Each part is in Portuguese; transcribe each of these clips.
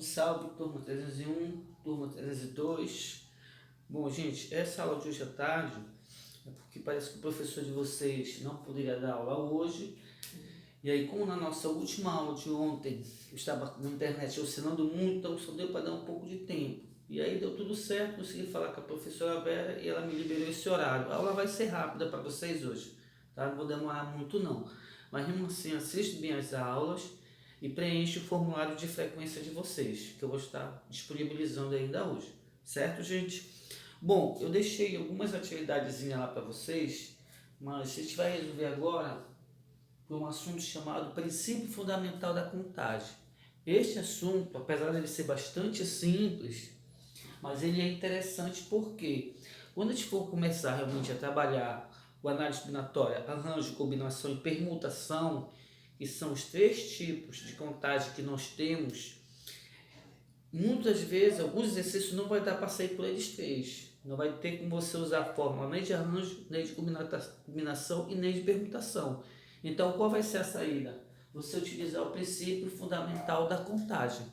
Salve, salve, turma 301, turma 302. Bom, gente, essa aula de hoje à tarde é porque parece que o professor de vocês não poderia dar aula hoje. E aí, como na nossa última aula de ontem eu estava na internet oscilando muito, então só deu para dar um pouco de tempo. E aí deu tudo certo, consegui falar com a professora Vera e ela me liberou esse horário. A aula vai ser rápida para vocês hoje, tá? Não vou demorar muito não. Mas mesmo assim, assiste bem as aulas e preenche o formulário de frequência de vocês, que eu vou estar disponibilizando ainda hoje. Certo, gente? Bom, eu deixei algumas atividades lá para vocês, mas a gente vai resolver agora por um assunto chamado princípio fundamental da contagem. Este assunto, apesar de ele ser bastante simples, mas ele é interessante porque quando a gente for começar realmente a trabalhar o análise combinatória, arranjo, combinação e permutação, que são os três tipos de contagem que nós temos, muitas vezes alguns exercícios não vai dar para sair por eles três. Não vai ter como você usar a fórmula nem de arranjo, nem de combinação e nem de permutação. Então, qual vai ser a saída? Você utilizar o princípio fundamental da contagem.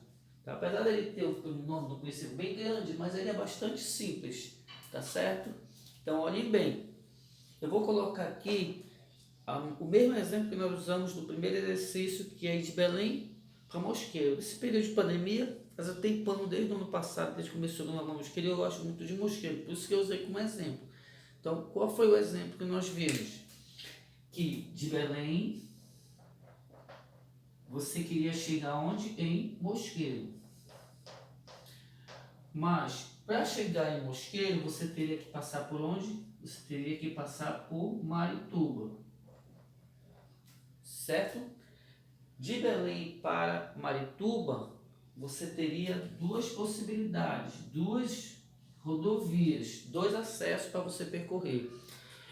Tá? Apesar dele ter um nome do princípio bem grande, mas ele é bastante simples, tá certo? Então, olhem bem. Eu vou colocar aqui o mesmo exemplo que nós usamos no primeiro exercício, que é de Belém para Mosqueiro. Esse período de pandemia, faz um tempão, desde o ano passado, desde que começou a Nova Mosqueiro, eu gosto muito de Mosqueiro, por isso que eu usei como exemplo. Então, qual foi o exemplo que nós vimos? Que de Belém, você queria chegar onde? Em Mosqueiro. Mas, para chegar em Mosqueiro, você teria que passar por onde? Você teria que passar por Marituba. Certo? De Belém para Marituba, você teria duas possibilidades, duas rodovias, dois acessos para você percorrer.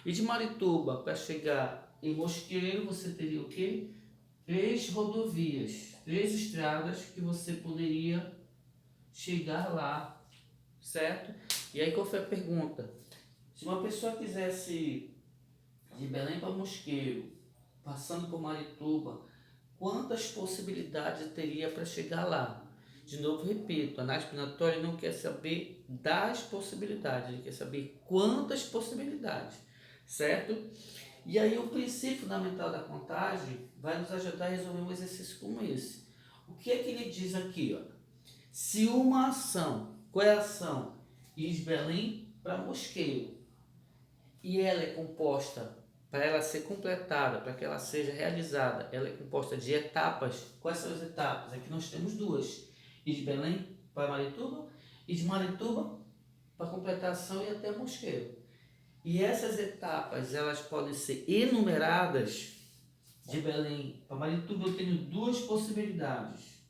E de Marituba para chegar em Mosqueiro, você teria o quê? Três rodovias, três estradas que você poderia chegar lá, certo? E aí qual foi a pergunta? Se uma pessoa quisesse de Belém para Mosqueiro, passando por Marituba, quantas possibilidades teria para chegar lá? De novo, repito, a análise combinatória não quer saber das possibilidades, ele quer saber quantas possibilidades, certo? E aí o princípio fundamental da contagem vai nos ajudar a resolver um exercício como esse. O que é que ele diz aqui? Ó? Se uma ação, qual é a ação? Ir de Belém para Mosqueiro, e ela é composta, para ela ser completada, para que ela seja realizada, ela é composta de etapas. Quais são as etapas? Aqui nós temos duas. Ir de Belém para Marituba e de Marituba para completar a ação e até Mosqueiro. E essas etapas, elas podem ser enumeradas. De Belém para Marituba eu tenho duas possibilidades.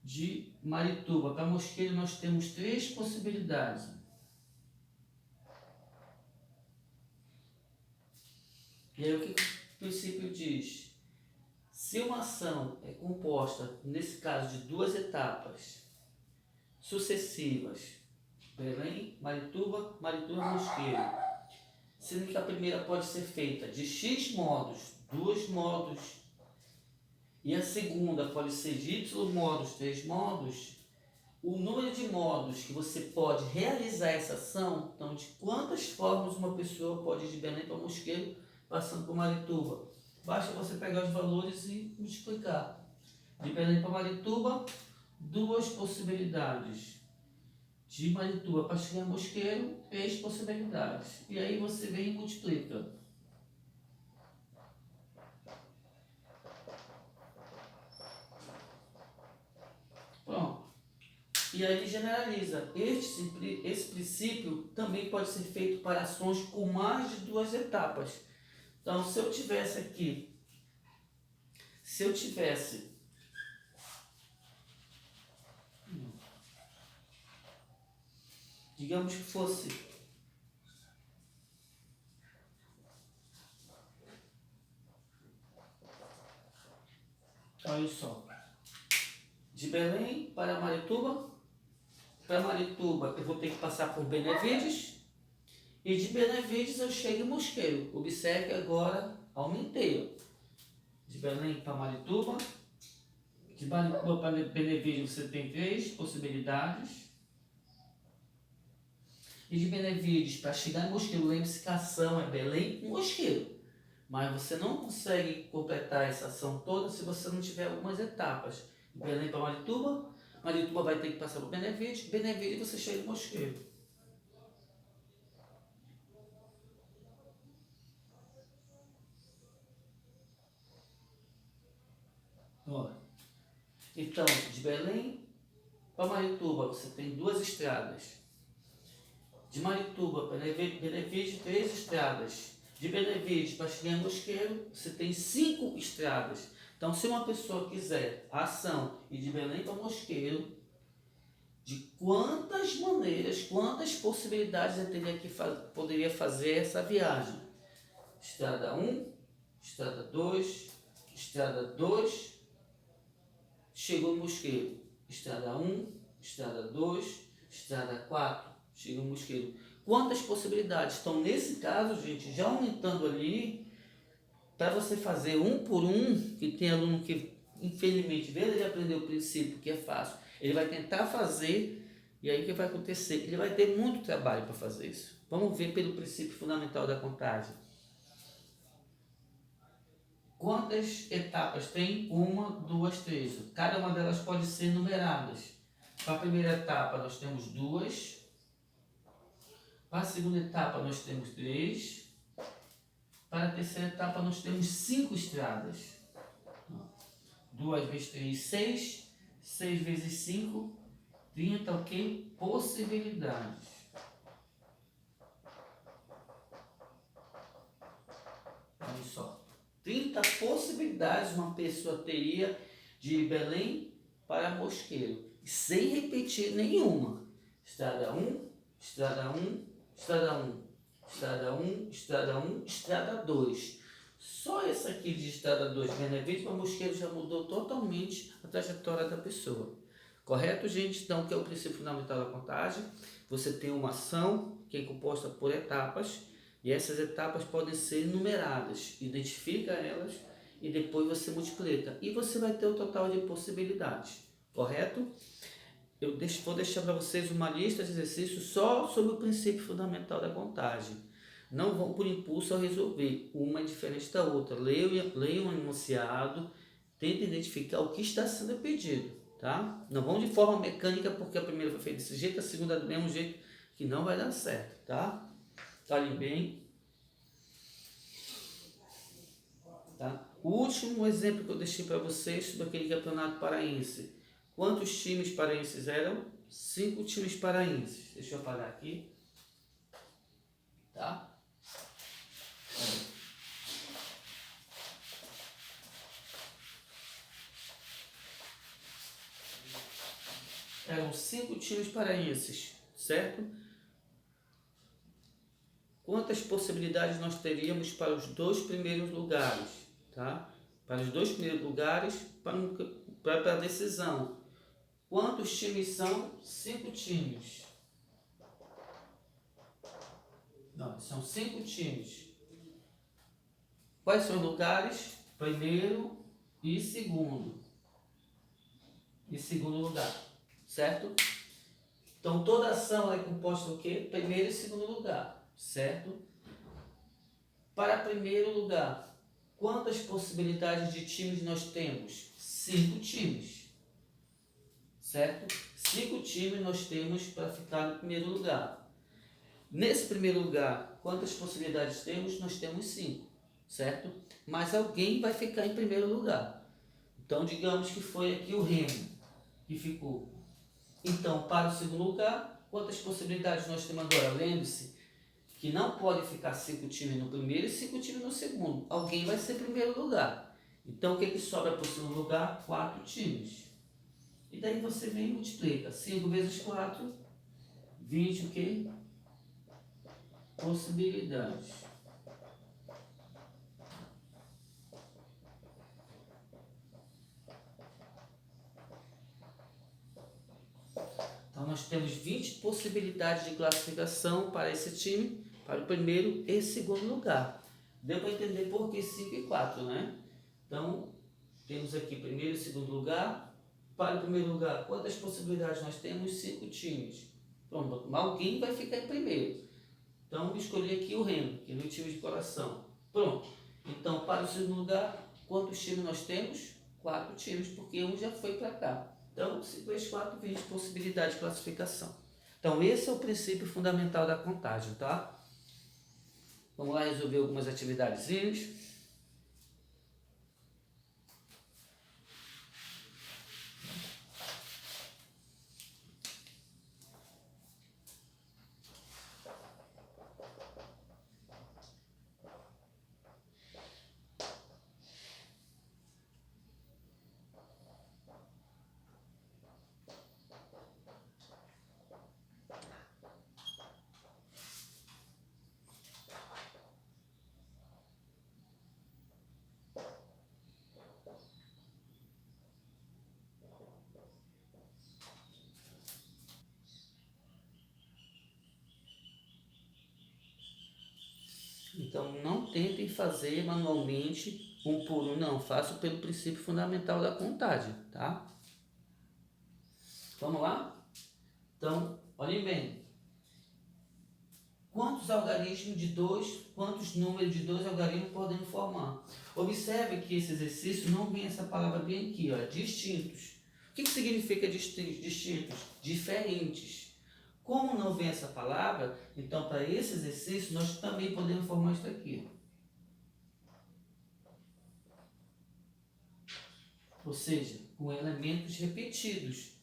De Marituba para Mosqueiro nós temos três possibilidades. E aí o que o princípio diz? Se uma ação é composta, nesse caso, de duas etapas sucessivas, Belém, Marituba, Marituba, Mosqueiro, sendo que a primeira pode ser feita de X modos, 2 modos, e a segunda pode ser de Y modos, 3 modos, o número de modos que você pode realizar essa ação, então de quantas formas uma pessoa pode ir de Belém para Mosqueiro passando por Marituba. Basta você pegar os valores e multiplicar. De Belém para Marituba, duas possibilidades. De Marituba para chegar a Mosqueiro, 3 possibilidades. E aí você vem e multiplica. Pronto. E aí ele generaliza. Esse princípio também pode ser feito para ações com mais de duas etapas. Então, se eu tivesse aqui, digamos que fosse olha só, de Belém para Marituba eu vou ter que passar por Benevides, e de Benevides eu chego em Mosqueiro. Observe que agora aumentei. De Belém para Marituba, De Marituba para Benevides você tem 3 possibilidades. E de Benevides para chegar em Mosqueiro, lembre-se que a ação é Belém e Mosqueiro. Mas você não consegue completar essa ação toda se você não tiver algumas etapas. De Belém para Marituba, Marituba vai ter que passar por Benevides, Benevides você chega em Mosqueiro. Então, de Belém para Marituba você tem 2 estradas. De Marituba para Benevides, 3 estradas. De Benevides para chegar em Mosqueiro, você tem 5 estradas. Então, se uma pessoa quiser a ação e de Belém para Mosqueiro, de quantas maneiras, quantas possibilidades eu teria que poderia fazer essa viagem? Estrada 1, estrada 2, estrada 2, chegou em Mosqueiro. Estrada 1, estrada 2, estrada 4, chegou em Mosqueiro. Quantas possibilidades? Então, nesse caso, gente, já aumentando ali, para você fazer um por um, que tem aluno que, infelizmente, vê ele aprender o princípio, que é fácil, ele vai tentar fazer, e aí o que vai acontecer? Ele vai ter muito trabalho para fazer isso. Vamos ver pelo princípio fundamental da contagem. Quantas etapas tem? 1, 2, 3. Cada uma delas pode ser numeradas. Para a primeira etapa nós temos 2. Para a segunda etapa nós temos 3. Para a terceira etapa nós temos 5 estradas. 2 vezes 3, 6. 6 vezes 5, 30, ok? Possibilidades. Olha só. 30 possibilidades uma pessoa teria de Belém para Mosqueiro, sem repetir nenhuma. Estrada 1, estrada 1, estrada 1, estrada 1, estrada 1, estrada 2. Só essa aqui de estrada 2, Benevides para Mosqueiro, já mudou totalmente a trajetória da pessoa. Correto, gente? Então, que é o princípio fundamental da contagem? Você tem uma ação que é composta por etapas, e essas etapas podem ser numeradas. Identifica elas e depois você multiplica. E você vai ter o total de possibilidades. Correto? Vou deixar para vocês uma lista de exercícios só sobre o princípio fundamental da contagem. Não vão por impulso ao resolver. Uma é diferente da outra. Leiam o enunciado. Tentem identificar o que está sendo pedido. Tá? Não vão de forma mecânica, porque a primeira foi feita desse jeito, a segunda do mesmo jeito, que não vai dar certo. Tá? Olhem bem. Tá? O último exemplo que eu deixei para vocês sobre aquele campeonato paraense. Quantos times paraenses eram? 5 times paraenses. Deixa eu apagar aqui. Tá? Eram 5 times paraenses, certo? Quantas possibilidades nós teríamos para os 2 primeiros lugares? Tá? Para os 2 primeiros lugares, para a decisão. Quantos times são? 5 times. Não, são 5 times. Quais são os lugares? Primeiro e segundo. E segundo lugar, certo? Então, toda ação é composta do quê? Primeiro e segundo lugar, certo? Para primeiro lugar, quantas possibilidades de times nós temos? 5 times, certo? 5 times nós temos para ficar no primeiro lugar. Nesse primeiro lugar, quantas possibilidades temos? Nós temos 5, certo? Mas alguém vai ficar em primeiro lugar. Então, digamos que foi aqui o Remo que ficou. Então, para o segundo lugar, quantas possibilidades nós temos agora? Lembre-se que não pode ficar 5 times no primeiro e 5 times no segundo. Alguém vai ser primeiro lugar. Então, o que sobra para o segundo lugar? 4 times. E daí você vem e multiplica. 5 vezes 4, 20 o quê? Possibilidades. Então, nós temos 20 possibilidades de classificação para esse time, para o primeiro e segundo lugar. Deu para entender por que 5 e 4, né? Então, temos aqui primeiro e segundo lugar, para o primeiro lugar, quantas possibilidades nós temos? 5 times. Pronto, alguém vai ficar em primeiro. Então, escolhi aqui o Remo, que é meu time de coração. Pronto. Então, para o segundo lugar, quantos times nós temos? 4 times, porque um já foi para cá. Então, 5 vezes 4, 20 possibilidades de classificação. Então, esse é o princípio fundamental da contagem, tá? Vamos lá resolver algumas atividadezinhas. Então, não tentem fazer manualmente um por um, não. Faço pelo princípio fundamental da contagem, tá? Vamos lá? Então, olhem bem. Quantos números de 2 algarismos podemos formar? Observe que esse exercício não vem essa palavra bem aqui, ó, distintos. O que significa distintos? Diferentes. Como não vem essa palavra, então para esse exercício nós também podemos formar isso aqui. Ou seja, com elementos repetidos.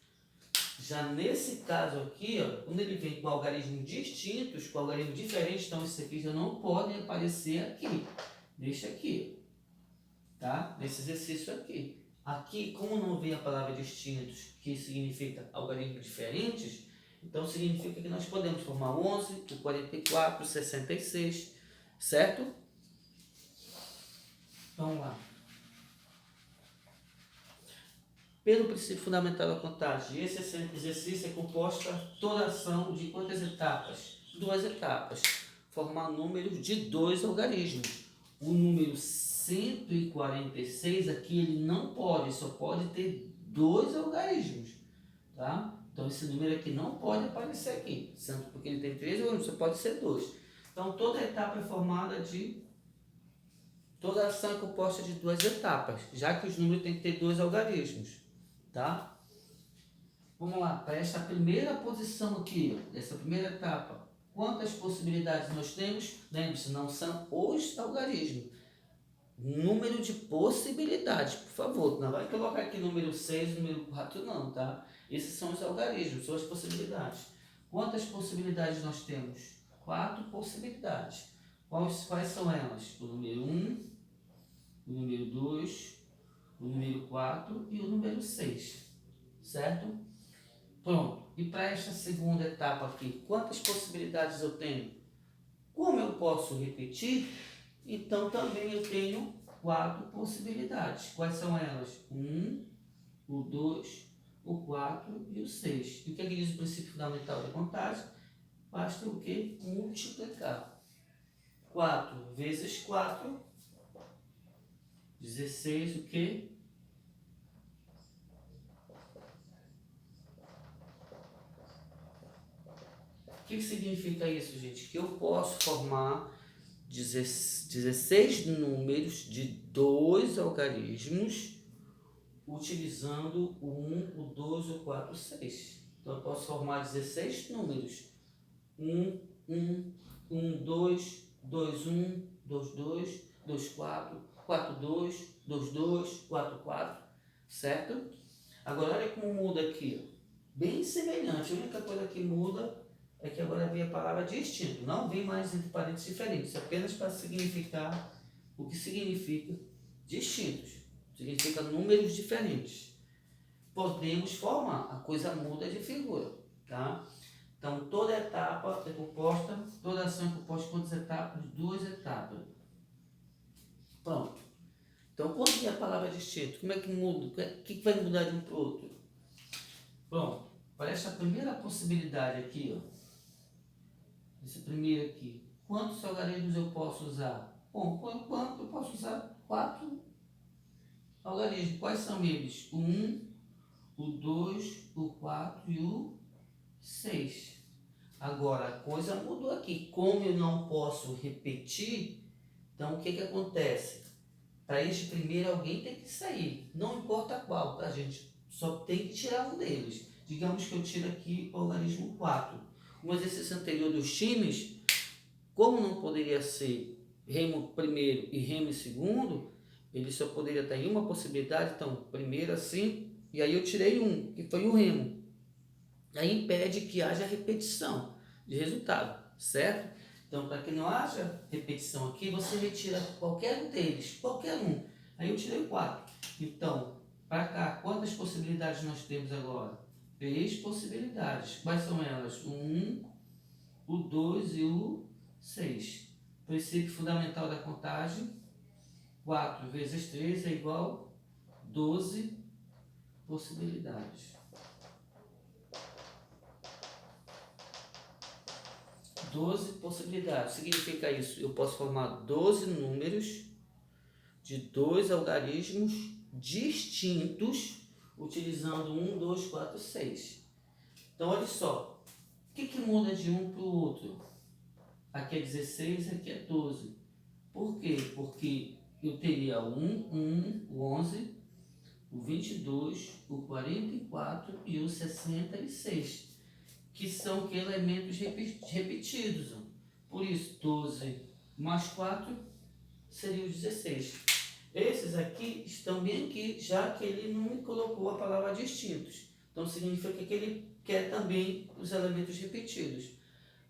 Já nesse caso aqui, ó, quando ele vem com algarismos distintos, com algarismos diferentes, então esses aqui já não podem aparecer aqui. Deixa aqui, tá? Nesse exercício aqui. Aqui, como não vem a palavra distintos, que significa algarismos diferentes, então significa que nós podemos formar 11, o 44, o 66, certo? Vamos lá. Pelo princípio fundamental da contagem, esse exercício é composto toda ação de quantas etapas? 2 etapas. Formar números de 2 algarismos. O número 146 aqui ele não pode, só pode ter 2 algarismos, tá? Então esse número aqui não pode aparecer aqui, porque ele tem 3 algarismos, só pode ser 2. Então toda etapa é formada de... Toda ação é composta de 2 etapas, já que os números têm que ter 2 algarismos. Tá? Vamos lá, para esta primeira posição aqui, essa primeira etapa, quantas possibilidades nós temos? Lembre-se, não são os algarismos. Número de possibilidades, por favor. Não vai colocar aqui número 6, número 4, não, tá? Esses são os algarismos, são as possibilidades. Quantas possibilidades nós temos? 4 possibilidades. Quais são elas? O número 1, o número 2, o número 4 e o número 6, certo? Pronto. E para esta segunda etapa aqui, quantas possibilidades eu tenho? Como eu posso repetir, então também eu tenho 4 possibilidades. Quais são elas? 1, o 2, o 4 e o 6. E o que é que diz o princípio fundamental da contagem? Basta o quê? Multiplicar. 4 vezes 4, 16, o quê? O que significa isso, gente? Que eu posso formar 16 números de 2 algarismos utilizando o 1, o 2, o 4, o 6. Então eu posso formar 16 números. 1, 1, 1, 2, 2, 1, 2, 2, 2, 4, 4, 2, 2, 2, 4, 4, certo? Agora olha como muda aqui. Bem semelhante, a única coisa que muda é que agora vem a palavra distinto. Não vem mais entre parênteses diferentes, apenas para significar o que significa distintos. Significa números diferentes. Podemos formar, a coisa muda de figura, tá? Então, toda etapa é composta, toda ação é composta de quantas etapas? 2 etapas. Pronto. Então, quando vem a palavra distinto, como é que muda? O que vai mudar de um para o outro? Pronto. Para esta primeira possibilidade aqui, ó. Esse primeiro aqui. Quantos algarismos eu posso usar? Bom, quanto eu posso usar? 4 algarismos. Quais são eles? O 1, o 2, o 4 e o 6. Agora, a coisa mudou aqui. Como eu não posso repetir, então o que que acontece? Para este primeiro, alguém tem que sair. Não importa qual, tá, gente? Só tem que tirar um deles. Digamos que eu tiro aqui o algarismo 4. No exercício anterior dos times, como não poderia ser remo primeiro e remo segundo, ele só poderia ter uma possibilidade. Então, primeiro assim, e aí eu tirei um, que foi o remo. Aí impede que haja repetição de resultado, certo? Então, para que não haja repetição aqui, você retira qualquer um deles, qualquer um. Aí eu tirei 4. Então, para cá, quantas possibilidades nós temos agora? 3 possibilidades. Quais são elas? O 1, o 2 e o 6. Princípio fundamental da contagem: 4 vezes 3 é igual a 12 possibilidades. 12 possibilidades. Significa isso? Eu posso formar 12 números de 2 algarismos distintos utilizando 1, 2, 4, 6. Então, olha só. O que muda de um para o outro? Aqui é 16, aqui é 12. Por quê? Porque eu teria o 1, o 11, o 22, o 44 e o 66. Que são que elementos repetidos. Por isso, 12 mais 4 seria o 16. Esses aqui estão bem aqui, já que ele não me colocou a palavra distintos. Então, significa que ele quer também os elementos repetidos.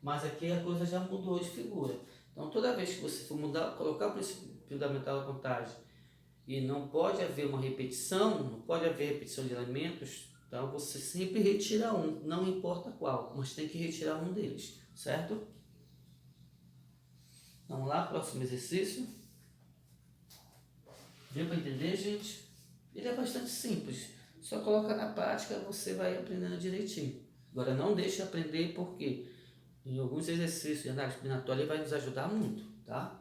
Mas aqui a coisa já mudou de figura. Então, toda vez que você for mudar, colocar o princípio fundamental da contagem e não pode haver uma repetição, não pode haver repetição de elementos, então você sempre retira um, não importa qual, mas tem que retirar um deles, certo? Vamos lá, próximo exercício. Deu para entender, gente? Ele é bastante simples, só coloca na prática, você vai aprendendo direitinho. Agora não deixe de aprender, porque em alguns exercícios de análise combinatória ele vai nos ajudar muito, tá?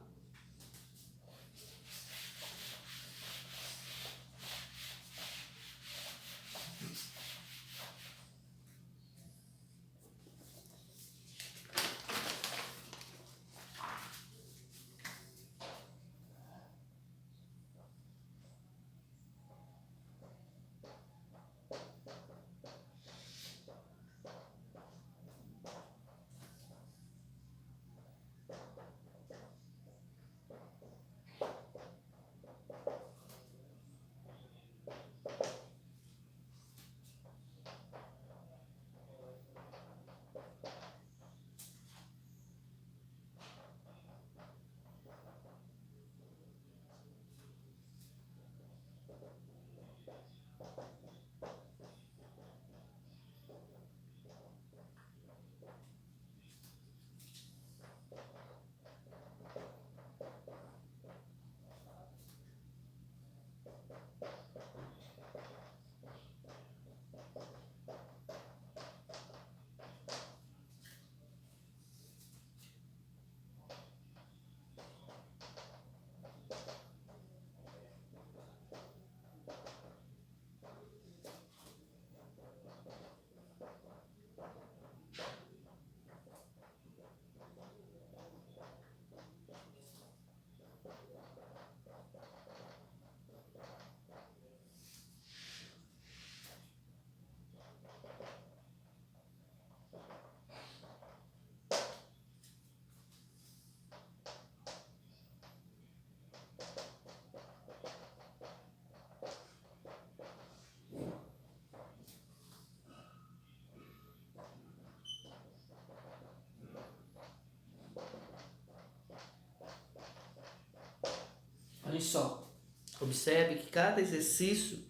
Olha só, observe que cada exercício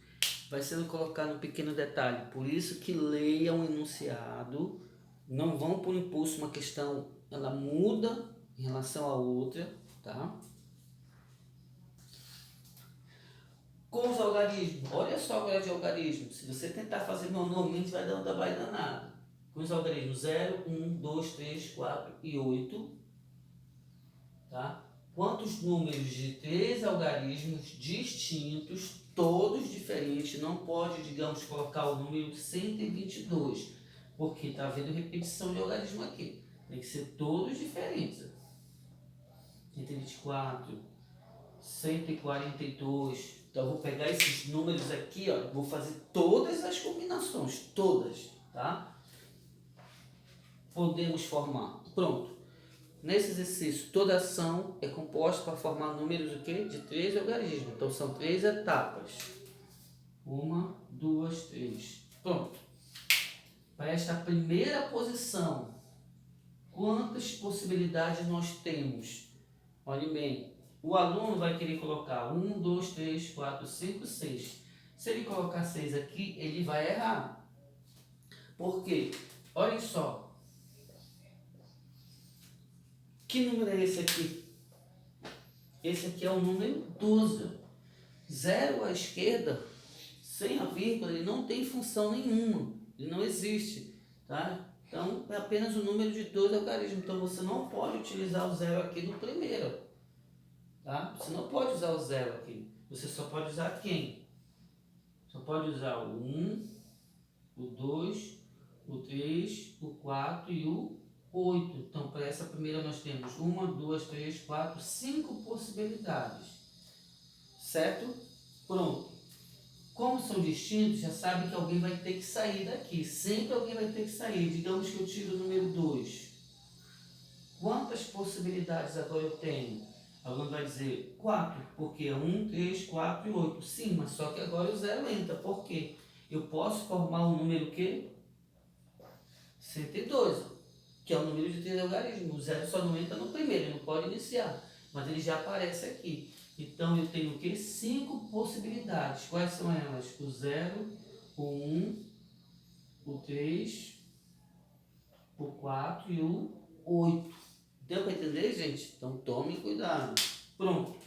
vai sendo colocado um pequeno detalhe, por isso que leiam o enunciado, não vão por impulso, uma questão ela muda em relação à outra, tá? Com os algarismos, olha só agora de algarismo, se você tentar fazer manualmente vai dar um trabalho danado. Com os algarismos 0, 1, 2, 3, 4 e 8, tá? quantos números de 3 algarismos distintos, todos diferentes, não pode, digamos, colocar o número 122, porque está havendo repetição de algarismo aqui. Tem que ser todos diferentes. 124, 142. Então eu vou pegar esses números aqui, ó, vou fazer todas as combinações, todas, tá? Podemos formar. Pronto. Nesse exercício, toda ação é composta para formar números o quê? De 3 algarismos. Então são 3 etapas. 1, 2, 3. Pronto. Para esta primeira posição, quantas possibilidades nós temos? Olhem bem. O aluno vai querer colocar 1, 2, 3, 4, 5, 6. Se ele colocar 6 aqui, ele vai errar. Por quê? Olhem só. Que número é esse aqui? Esse aqui é o número 12. 0 à esquerda, sem a vírgula, ele não tem função nenhuma. Ele não existe. Tá? Então, é apenas o número de 12 algarismos. Então, você não pode utilizar o 0 aqui no primeiro. Tá? Você não pode usar o 0 aqui. Você só pode usar quem? Só pode usar o 1, o 2, o 3, o 4 e o 8. Então, para essa primeira nós temos 1, 2, 3, 4, 5 possibilidades. Certo? Pronto. Como são distintos, já sabe que alguém vai ter que sair daqui. Sempre alguém vai ter que sair. Digamos que eu tiro o número 2. Quantas possibilidades agora eu tenho? Alguém vai dizer 4, porque é 1, 3, 4 e 8. Sim, mas só que agora o 0 entra. Por quê? Eu posso formar um número que? 102, que é o número de 3 algarismos. O 0 só não entra no primeiro, ele não pode iniciar, mas ele já aparece aqui. Então eu tenho o que? 5 possibilidades. Quais são elas? O 0, o 1, o 3, o 4 e o 8. Deu para entender, gente? Então tomem cuidado. Pronto.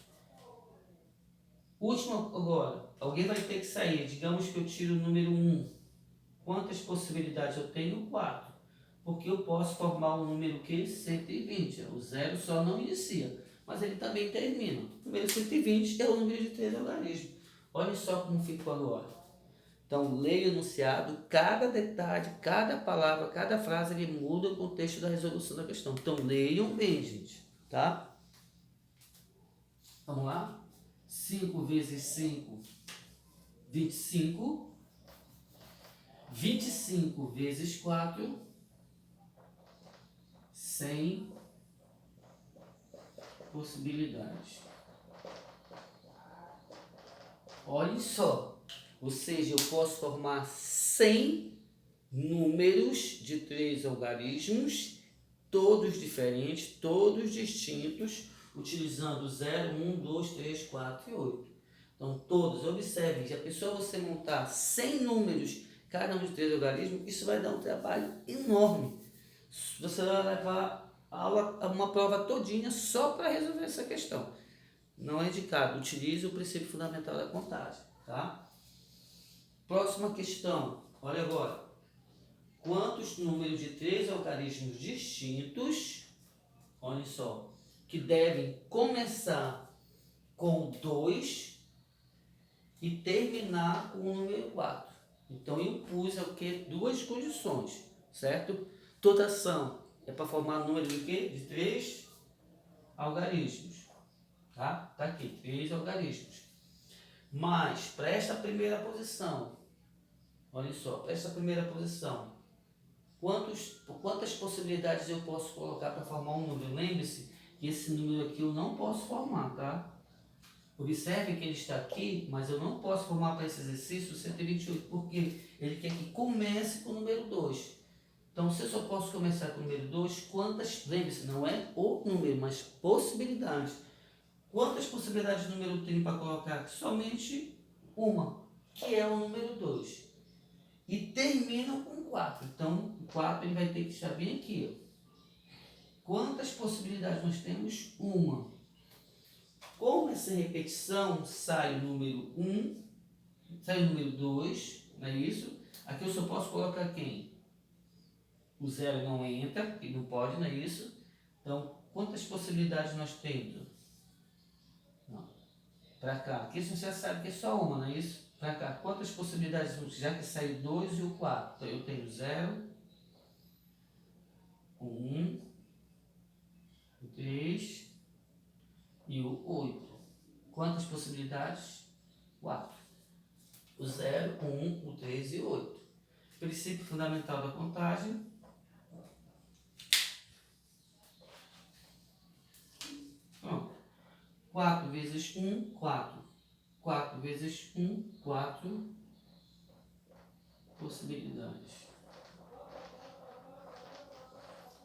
Último agora. Alguém vai ter que sair. Digamos que eu tiro o número 1. Quantas possibilidades eu tenho? 4. Porque eu posso formar um número que? 120. O 0 só não inicia, mas ele também termina. O número 120 é o número de 3 algarismos. Olha só como ficou agora. Então, leia o enunciado, cada detalhe, cada palavra, cada frase, ele muda o contexto da resolução da questão. Então, leiam bem, gente, tá? Vamos lá? 5 vezes 5, 25. 25 vezes 4, 100 possibilidades. Olhem só. Ou seja, eu posso formar 100 números de 3 algarismos, todos diferentes, todos distintos, utilizando 0, 1, 2, 3, 4 e 8. Então, todos, observem, se a pessoa você montar 100 números, cada um de 3 algarismos, isso vai dar um trabalho enorme. Você vai levar uma prova todinha só para resolver essa questão. Não é indicado, utilize o princípio fundamental da contagem, tá? Próxima questão, olha agora. Quantos números de 3 algarismos distintos, olha só, que devem começar com 2 e terminar com o número 4? Então eu pus o que? 2 condições, certo? Toda ação é para formar número de quê? De 3 algarismos. Tá? Tá aqui, 3 algarismos. Mas para esta primeira posição, olha só, para esta primeira posição, quantas possibilidades eu posso colocar para formar um número? Lembre-se que esse número aqui eu não posso formar, tá? Observe que ele está aqui, mas eu não posso formar para esse exercício 128, porque ele quer que comece com o número 2. Então, se eu só posso começar com o número 2, lembre-se, não é o número, mas possibilidades. Quantas possibilidades de número eu tenho para colocar? Somente uma, que é o número 2. E terminam com 4. Então, o 4 ele vai ter que estar bem aqui. Ó. Quantas possibilidades nós temos? Uma. Com essa repetição, sai o número 1, sai o número 2, não é isso? Aqui eu só posso colocar quem? O 0 não entra, porque não pode, não é isso? Então, quantas possibilidades nós temos? Para cá. Aqui você já sabe que é só uma, não é isso? Para cá. Quantas possibilidades? Já que saiu 2 e o 4. Então eu tenho 0, 1, o 3 e o 8. Quantas possibilidades? 4. O 0, 1, o 3 e o 8. Princípio fundamental da contagem. Pronto. 4 vezes 1, 4. 4 vezes 1, 4 possibilidades.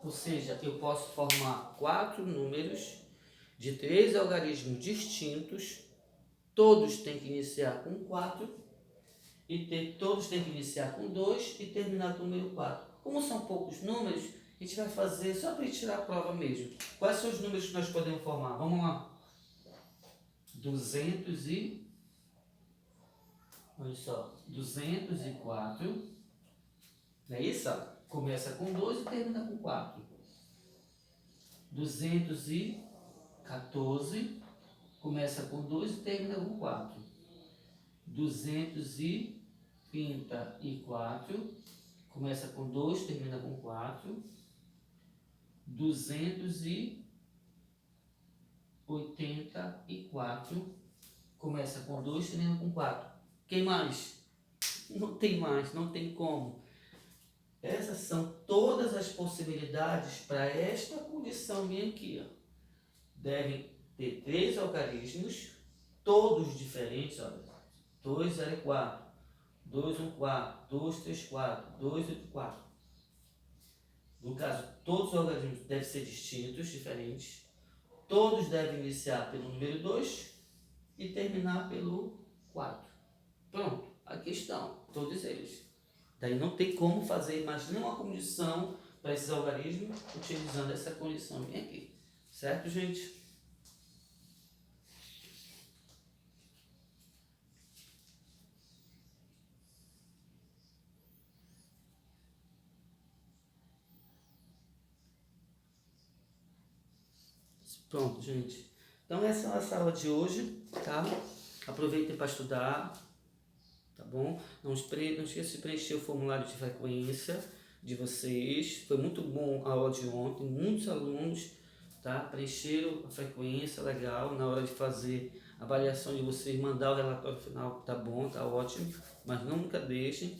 Ou seja, eu posso formar 4 números de 3 algarismos distintos. Todos têm que iniciar com 4 e todos têm que iniciar com 2 e terminar com o número 4. Como são poucos números, a gente vai fazer só para tirar a prova mesmo. Quais são os números que nós podemos formar? Vamos lá. 200 e... Olha só, 204. Não é isso? Começa com 2 e termina com 4. 214. Começa com 2 e termina com 4. 234. Começa com 2 e termina com 4. 284. Começa com 2 e termina com 4. Quem mais? Não tem mais, não tem como. Essas são todas as possibilidades para esta condição minha aqui. Ó. Devem ter 3 algarismos, todos diferentes. Olha, 204, 214, 234, 284. No caso, todos os algarismos devem ser distintos, diferentes. Todos devem iniciar pelo número 2 e terminar pelo 4. Pronto, aqui estão, todos eles. Daí não tem como fazer mais nenhuma condição para esses algarismos utilizando essa condição bem aqui. Certo, gente? Pronto, gente. Então essa é a nossa aula de hoje, tá? Aproveitem para estudar, tá bom? Não esqueça de preencher o formulário de frequência de vocês. Foi muito bom a aula de ontem, muitos alunos, tá? Preencheram a frequência, legal. Na hora de fazer a avaliação de vocês, mandar o relatório final, tá bom, tá ótimo. Mas nunca deixem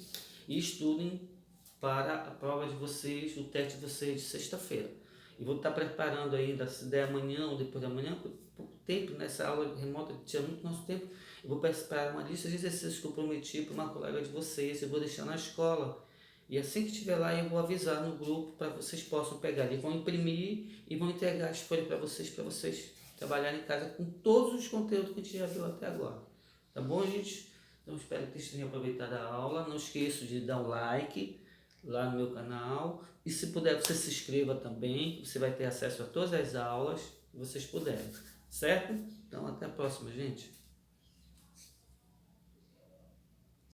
e estudem para a prova de vocês, o teste de vocês de sexta-feira. E vou estar preparando ainda, se der amanhã ou depois de amanhã, por tempo, nessa aula remota, que tinha muito nosso tempo, eu vou preparar uma lista de exercícios que eu prometi para uma colega de vocês, eu vou deixar na escola. E assim que estiver lá, eu vou avisar no grupo para vocês possam pegar. Eles vão imprimir e vão entregar as folhas para vocês trabalharem em casa com todos os conteúdos que a gente já viu até agora. Tá bom, gente? Então, espero que vocês tenham aproveitado a aula. Não esqueça de dar um like lá no meu canal. E se puder, você se inscreva também. Você vai ter acesso a todas as aulas que vocês puderem. Certo? Então, até a próxima, gente.